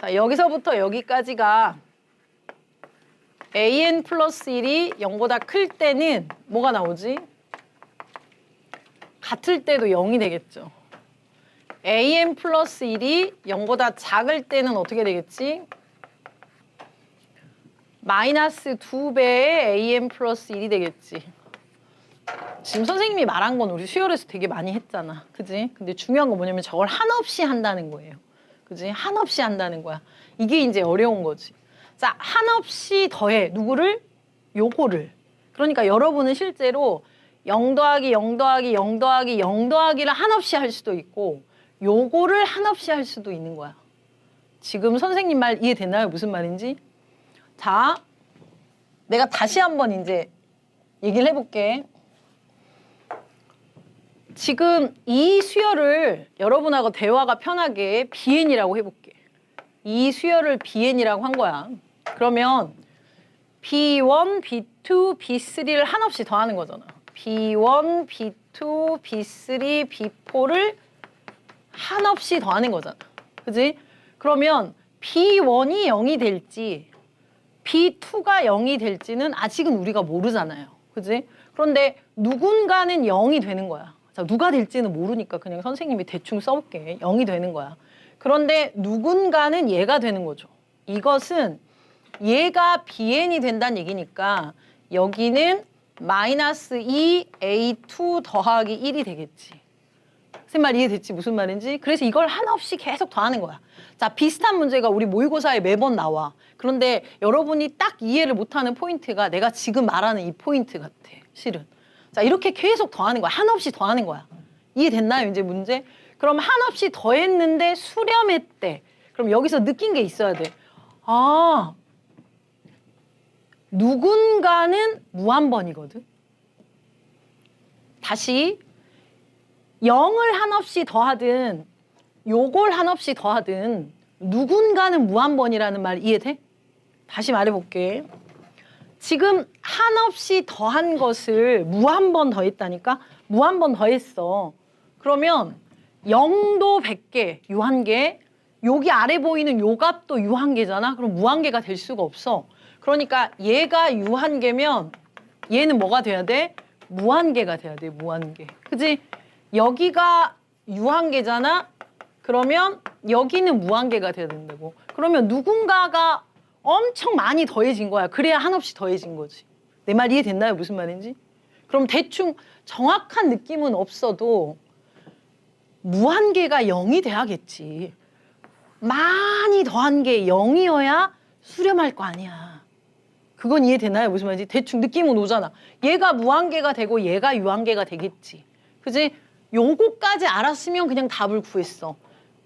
자, 여기서부터 여기까지가 an 플러스 1이 0보다 클 때는 뭐가 나오지? 같을 때도 0이 되겠죠. an 플러스 1이 0보다 작을 때는 어떻게 되겠지? 마이너스 2배의 an 플러스 1이 되겠지. 지금 선생님이 말한 건 우리 수열에서 되게 많이 했잖아. 그지? 근데 중요한 건 뭐냐면 저걸 한없이 한다는 거예요. 그지? 한없이 한다는 거야. 이게 이제 어려운 거지. 자, 한없이 더해. 누구를? 요거를. 그러니까 여러분은 실제로 0 더하기 0 더하기 0 더하기 0 더하기를 한없이 할 수도 있고 요거를 한없이 할 수도 있는 거야. 지금 선생님 말 이해되나요? 무슨 말인지? 자, 내가 다시 한번 이제 얘기를 해볼게. 지금 이 수열을 여러분하고 대화가 편하게 BN이라고 해볼게. 이 수열을 BN이라고 한 거야. 그러면 B1, B2, B3를 한없이 더하는 거잖아. B1, B2, B3, B4를 한없이 더하는 거잖아. 그지? 그러면 B1이 0이 될지 B2가 0이 될지는 아직은 우리가 모르잖아요. 그지? 그런데 누군가는 0이 되는 거야. 자, 누가 될지는 모르니까 그냥 선생님이 대충 써볼게. 0이 되는 거야. 그런데 누군가는 얘가 되는 거죠. 이것은 얘가 BN이 된다는 얘기니까 여기는 마이너스 2A2 더하기 1이 되겠지. 무슨 말 이해됐지? 무슨 말인지? 그래서 이걸 한없이 계속 더하는 거야. 자, 비슷한 문제가 우리 모의고사에 매번 나와. 그런데 여러분이 딱 이해를 못하는 포인트가 내가 지금 말하는 이 포인트 같아. 실은. 자, 이렇게 계속 더하는 거야. 한없이 더하는 거야. 이해됐나요? 이제 문제? 그럼 한없이 더했는데 수렴했대. 그럼 여기서 느낀 게 있어야 돼. 아, 누군가는 무한번이거든. 다시 0을 한없이 더하든 요걸 한없이 더하든 누군가는 무한번이라는 말 이해돼? 다시 말해볼게. 지금 한없이 더한 것을 무한번 더했다니까? 무한번 더했어. 그러면 0도 100개, 유한계, 여기 아래 보이는 요 값도 유한계잖아? 그럼 무한계가 될 수가 없어. 그러니까 얘가 유한계면 얘는 뭐가 돼야 돼? 무한계가 돼야 돼, 무한계. 그지? 여기가 유한계잖아? 그러면 여기는 무한계가 돼야 된다고. 그러면 누군가가 엄청 많이 더해진 거야. 그래야 한없이 더해진 거지. 내 말 이해됐나요? 무슨 말인지? 그럼 대충 정확한 느낌은 없어도 무한계가 0이 돼야겠지. 많이 더한 게 0이어야 수렴할 거 아니야. 그건 이해되나요? 무슨 말인지? 대충 느낌은 오잖아. 얘가 무한계가 되고 얘가 유한계가 되겠지. 그지? 요거까지 알았으면 그냥 답을 구했어.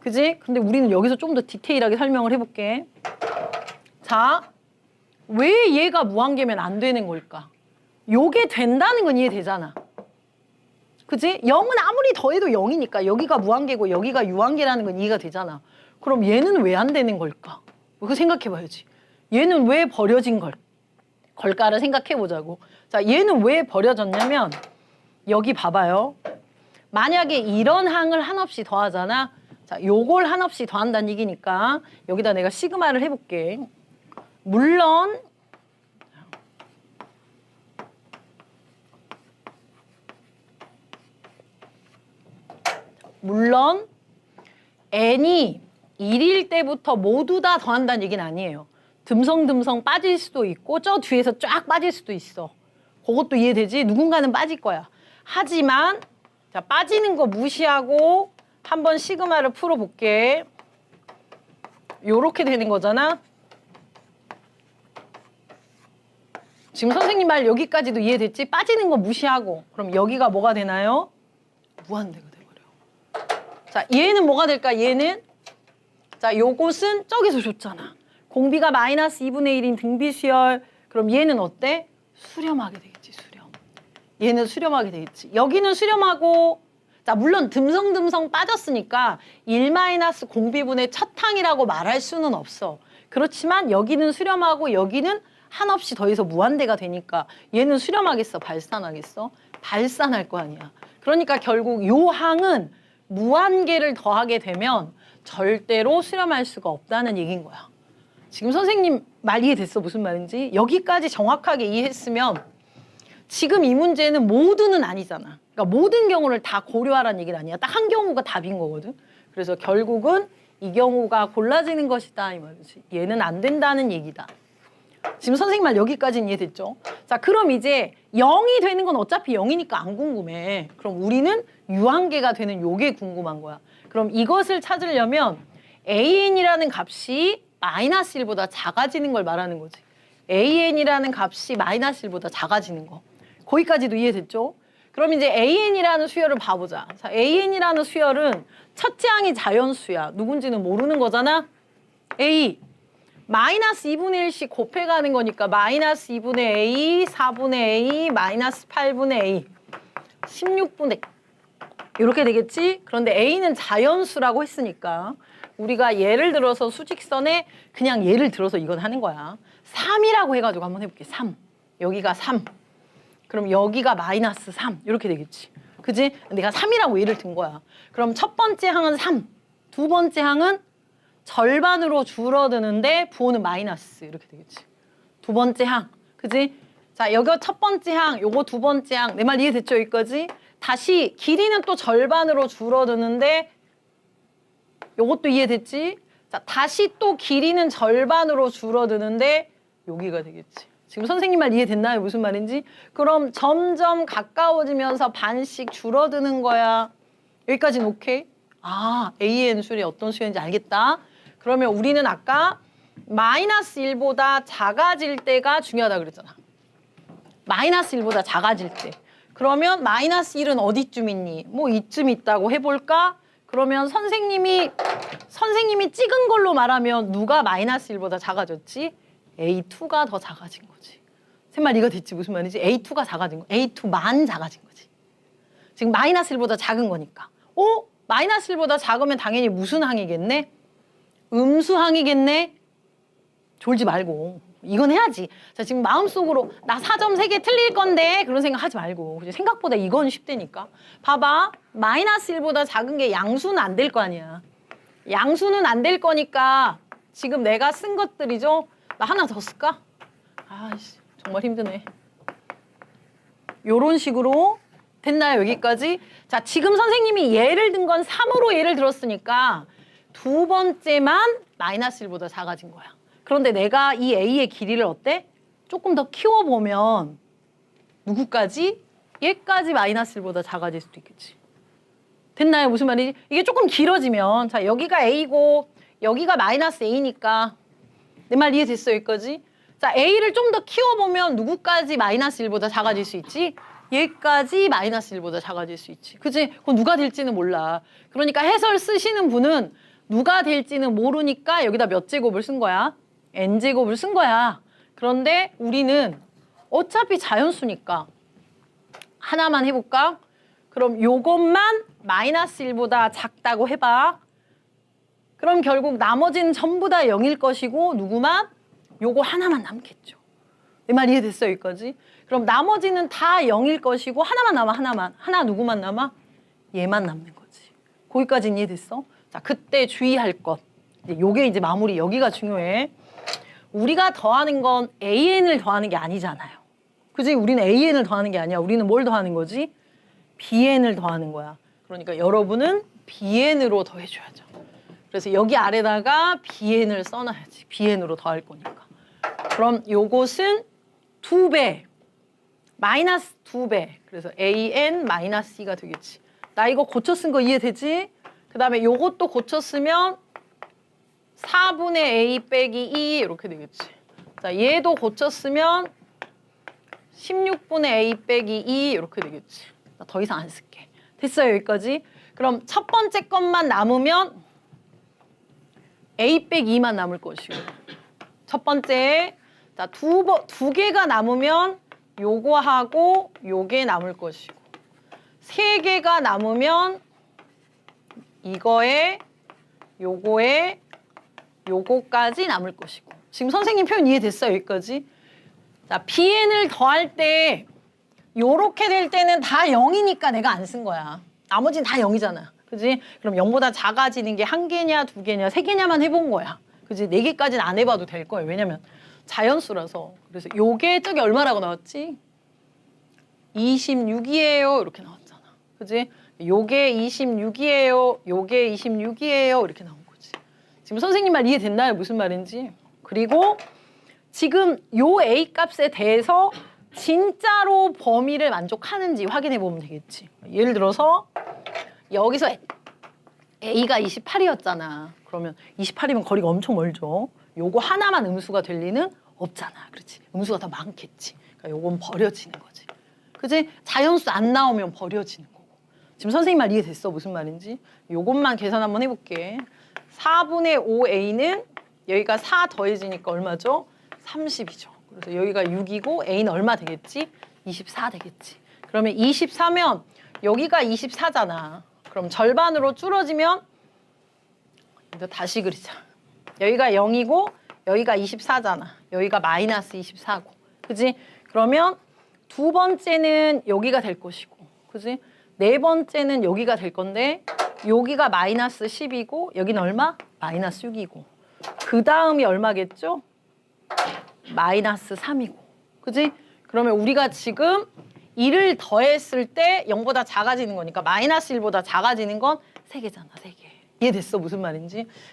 그지? 근데 우리는 여기서 좀 더 디테일하게 설명을 해볼게. 자, 왜 얘가 무한계면 안 되는 걸까? 요게 된다는 건 이해되잖아. 그지? 0은 아무리 더해도 0이니까 여기가 무한계고 여기가 유한계라는 건 이해가 되잖아. 그럼 얘는 왜 안 되는 걸까? 그거 생각해봐야지. 얘는 왜 버려진 걸까를 생각해보자고. 자, 얘는 왜 버려졌냐면 여기 봐봐요. 만약에 이런 항을 한없이 더하잖아. 자, 요걸 한없이 더한다는 얘기니까 여기다 내가 시그마를 해볼게. 물론 n이 1일 때부터 모두 다 더한다는 얘기는 아니에요. 듬성듬성 빠질 수도 있고 저 뒤에서 쫙 빠질 수도 있어. 그것도 이해되지? 누군가는 빠질 거야. 하지만 자, 빠지는 거 무시하고 한번 시그마를 풀어볼게. 요렇게 되는 거잖아. 지금 선생님 말 여기까지도 이해됐지? 빠지는 거 무시하고. 그럼 여기가 뭐가 되나요? 무한대가 돼버려. 자, 얘는 뭐가 될까? 얘는 자, 요것은 저기서 줬잖아. 공비가 마이너스 2분의 1인 등비수열. 그럼 얘는 어때? 수렴하게 되겠지, 수렴. 얘는 수렴하게 되겠지. 여기는 수렴하고 자, 물론 듬성듬성 빠졌으니까 1 마이너스 공비분의 첫 항이라고 말할 수는 없어. 그렇지만 여기는 수렴하고 여기는 한없이 더해서 무한대가 되니까 얘는 수렴하겠어? 발산하겠어? 발산할 거 아니야. 그러니까 결국 요 항은 무한계를 더하게 되면 절대로 수렴할 수가 없다는 얘기인 거야. 지금 선생님 말 이해됐어? 무슨 말인지? 여기까지 정확하게 이해했으면 지금 이 문제는 모두는 아니잖아. 그러니까 모든 경우를 다 고려하라는 얘기는 아니야. 딱 한 경우가 답인 거거든. 그래서 결국은 이 경우가 골라지는 것이다 이 말이지. 얘는 안 된다는 얘기다. 지금 선생님 말 여기까지는 이해됐죠? 자, 그럼 이제 0이 되는 건 어차피 0이니까 안 궁금해. 그럼 우리는 유한계가 되는 요게 궁금한 거야. 그럼 이것을 찾으려면 AN이라는 값이 마이너스 1보다 작아지는 걸 말하는 거지. AN이라는 값이 마이너스 1보다 작아지는 거. 거기까지도 이해됐죠? 그럼 이제 AN이라는 수열을 봐보자. 자, AN이라는 수열은 첫째 항이 자연수야. 누군지는 모르는 거잖아. A. 마이너스 2분의 1씩 곱해가는 거니까 마이너스 2분의 A, 4분의 A, 마이너스 8분의 A, 16분의 이렇게 되겠지? 그런데 A는 자연수라고 했으니까 우리가 예를 들어서 수직선에 그냥 예를 들어서 이건 하는 거야. 3이라고 해가지고 한번 해볼게. 3. 여기가 3. 그럼 여기가 마이너스 3. 이렇게 되겠지. 그지? 내가 3이라고 예를 든 거야. 그럼 첫 번째 항은 3. 두 번째 항은 절반으로 줄어드는데 부호는 마이너스. 이렇게 되겠지. 두 번째 항. 그지? 자, 여기 첫 번째 항, 요거 두 번째 항. 내 말 이해됐죠? 여기까지? 다시 길이는 또 절반으로 줄어드는데 요것도 이해됐지? 자, 다시 또 길이는 절반으로 줄어드는데 여기가 되겠지. 지금 선생님 말 이해됐나요? 무슨 말인지? 그럼 점점 가까워지면서 반씩 줄어드는 거야. 여기까지는 오케이? 아, AN 수열이 어떤 수열인지 알겠다. 그러면 우리는 아까 마이너스 1보다 작아질 때가 중요하다 그랬잖아. 마이너스 1보다 작아질 때. 그러면 마이너스 1은 어디쯤 있니? 뭐 이쯤 있다고 해볼까? 그러면 선생님이 찍은 걸로 말하면 누가 마이너스 1보다 작아졌지? A2가 더 작아진 거지. 쌤말 이거 됐지? 무슨 말인지? A2가 작아진 거. A2만 작아진 거지. 지금 마이너스 1보다 작은 거니까. 마이너스 1보다 작으면 당연히 무슨 항이겠네? 음수항이겠네? 졸지 말고. 이건 해야지. 자, 지금 마음속으로 나 4점 3개 틀릴 건데 그런 생각 하지 말고. 생각보다 이건 쉽다니까. 봐봐. 마이너스 1보다 작은 게 양수는 안 될 거 아니야. 양수는 안 될 거니까 지금 내가 쓴 것들이죠. 나 하나 더 쓸까? 아이씨, 정말 힘드네. 요런 식으로 됐나요? 여기까지? 자, 지금 선생님이 예를 든 건 3으로 예를 들었으니까 두 번째만 마이너스 1보다 작아진 거야. 그런데 내가 이 A의 길이를 어때? 조금 더 키워보면 누구까지? 얘까지 마이너스 1보다 작아질 수도 있겠지. 됐나요? 무슨 말이지? 이게 조금 길어지면 자, 여기가 A고 여기가 마이너스 A니까 내 말 이해됐어? 여기까지? 자, A를 좀 더 키워보면 누구까지 마이너스 1보다 작아질 수 있지? 얘까지 마이너스 1보다 작아질 수 있지. 그치? 그건 누가 될지는 몰라. 그러니까 해설 쓰시는 분은 누가 될지는 모르니까 여기다 몇 제곱을 쓴 거야? n제곱을 쓴 거야. 그런데 우리는 어차피 자연수니까 하나만 해볼까? 그럼 요것만 마이너스 1보다 작다고 해봐. 그럼 결국 나머지는 전부 다 0일 것이고 누구만? 요거 하나만 남겠죠. 내 말 이해됐어? 여기까지? 그럼 나머지는 다 0일 것이고 하나만 남아. 하나만. 하나 누구만 남아? 얘만 남는 거지. 거기까지는 이해됐어? 자, 그때 주의할 것. 요게 이제 마무리. 여기가 중요해. 우리가 더하는 건 AN을 더하는 게 아니잖아요. 그지? 우리는 AN을 더하는 게 아니야. 우리는 뭘 더하는 거지? BN을 더하는 거야. 그러니까 여러분은 BN으로 더해줘야죠. 그래서 여기 아래다가 BN을 써놔야지. BN으로 더할 거니까. 그럼 요것은 2배. 마이너스 2배. 그래서 AN 마이너스 C가 되겠지. 나 이거 고쳐 쓴 거 이해되지? 그 다음에 요것도 고쳐 쓰면 4분의 A 빼기 2 이렇게 되겠지. 자, 얘도 고쳐 쓰면 16분의 A 빼기 2 이렇게 되겠지. 나 더 이상 안 쓸게. 됐어요, 여기까지? 그럼 첫 번째 것만 남으면 A 빼기 2만 남을 것이고 첫 번째 자, 두 개가 남으면 요거하고 요게 남을 것이고 세 개가 남으면 이거에 요거에 요거까지 남을 것이고 지금 선생님 표현 이해됐어요? 여기까지? 자, BN을 더할 때 요렇게 될 때는 다 0이니까 내가 안 쓴 거야. 나머지는 다 0이잖아. 그지? 그럼 0보다 작아지는 게 1개냐 2개냐 3개냐만 해본 거야. 그지? 4개까지는 안 해봐도 될 거예요. 왜냐면 자연수라서. 그래서 요게 저기 얼마라고 나왔지? 26이에요. 이렇게 나왔잖아. 그지? 요게 26이에요. 요게 26이에요. 이렇게 나온 거지. 지금 선생님 말 이해됐나요? 무슨 말인지? 그리고 지금 요 A 값에 대해서 진짜로 범위를 만족하는지 확인해 보면 되겠지. 예를 들어서 여기서 A가 28이었잖아. 그러면 28이면 거리가 엄청 멀죠. 요거 하나만 음수가 될 리는 없잖아. 그렇지? 음수가 더 많겠지. 그러니까 요건 버려지는 거지. 그지? 자연수 안 나오면 버려지는 거고. 지금 선생님 말 이해됐어? 무슨 말인지? 요것만 계산 한번 해볼게. 4분의 5A는 여기가 4 더해지니까 얼마죠? 30이죠. 그래서 여기가 6이고 A는 얼마 되겠지? 24 되겠지. 그러면 24면 여기가 24잖아. 그럼 절반으로 줄어지면 이거 다시 그리자. 여기가 0이고 여기가 24잖아. 여기가 마이너스 24고. 그지? 그러면 두 번째는 여기가 될 것이고. 그지? 네 번째는 여기가 될 건데 여기가 마이너스 10이고 여기는 얼마? 마이너스 6이고. 그 다음이 얼마겠죠? 마이너스 3이고. 그지? 그러면 우리가 지금 1을 더했을 때 0보다 작아지는 거니까 마이너스 1보다 작아지는 건 3개잖아. 3개. 이해됐어? 무슨 말인지?